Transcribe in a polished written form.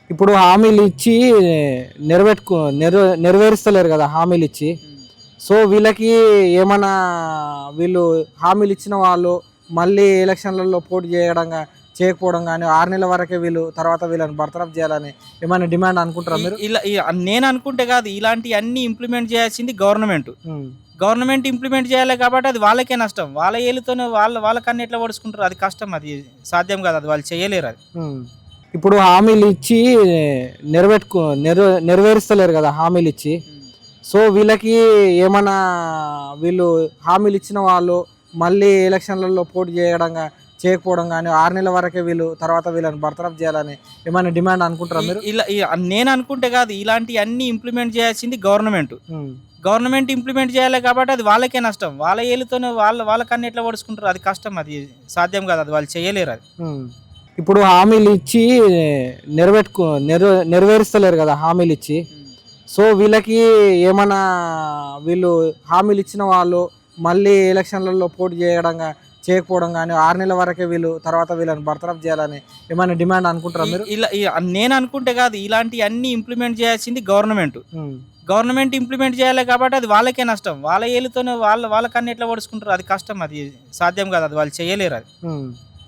ఇప్పుడు హామీలు ఇచ్చి నెరవేరుస్తలేరు కదా హామీలు ఇచ్చి. సో వీళ్ళకి ఏమన్నా వీళ్ళు హామీలు ఇచ్చిన వాళ్ళు మళ్ళీ ఎలక్షన్లలో పోటీ చేయకపోవడం కానీ 6 నెలల వరకే వీళ్ళు తర్వాత వీళ్ళని బర్తరఫ్ చేయాలని ఏమైనా డిమాండ్ అనుకుంటారా మీరు? ఇలా నేను అనుకుంటే కాదు, ఇలాంటి అన్ని ఇంప్లిమెంట్ చేయాల్సింది గవర్నమెంట్. ఉమ్, గవర్నమెంట్ ఇంప్లిమెంట్ చేయాలి కాబట్టి అది వాళ్ళకే నష్టం. వాళ్ళ ఏలుతోనే వాళ్ళకన్నీ ఎట్లా పడుచుకుంటారు, అది కష్టం, అది సాధ్యం కాదు, అది వాళ్ళు చేయలేరు అది. ఉమ్. ఇప్పుడు హామీలు ఇచ్చి నెరవేరుస్తలేరు కదా హామీలు ఇచ్చి. సో వీళ్ళకి ఏమన్నా వీళ్ళు హామీలు ఇచ్చిన వాళ్ళు మళ్ళీ ఎలక్షన్లలో పోటీ చేయకపోవడం కానీ 6 నెలల వరకే వీళ్ళు తర్వాత వీళ్ళని బర్తరఫ్ చేయాలని ఏమైనా డిమాండ్ అనుకుంటారా మీరు? ఇలా నేను అనుకుంటే కాదు, ఇలాంటి అన్ని ఇంప్లిమెంట్ చేయాల్సింది గవర్నమెంట్. ఉమ్, గవర్నమెంట్ ఇంప్లిమెంట్ చేయాలి కాబట్టి అది వాళ్ళకే నష్టం. వాళ్ళ ఏలుతోనే వాళ్ళకన్నీ ఎట్లా పడుచుకుంటారు, అది కష్టం, అది సాధ్యం కాదు, అది వాళ్ళు చేయలేరు అది. ఉమ్. ఇప్పుడు హామీలు ఇచ్చి నెరవేరుస్తలేరు కదా హామీలు ఇచ్చి. సో వీళ్ళకి ఏమన్నా వీళ్ళు హామీలు ఇచ్చిన వాళ్ళు మళ్ళీ ఎలక్షన్లలో పోటీ చేయకపోవడం కానీ 6 నెలల వరకే వీళ్ళు తర్వాత వీళ్ళని బర్తరఫ్ చేయాలని ఏమైనా డిమాండ్ అనుకుంటారా మీరు? ఇలా నేను అనుకుంటే కాదు, ఇలాంటి అన్ని ఇంప్లిమెంట్ చేయాల్సింది గవర్నమెంట్. ఉమ్, గవర్నమెంట్ ఇంప్లిమెంట్ చేయాలి కాబట్టి అది వాళ్ళకే నష్టం. వాళ్ళ ఏలుతోనే వాళ్ళకన్నీ ఎట్లా పడుచుకుంటారు, అది కష్టం, అది సాధ్యం కాదు, అది వాళ్ళు చేయలేరు అది. ఉమ్.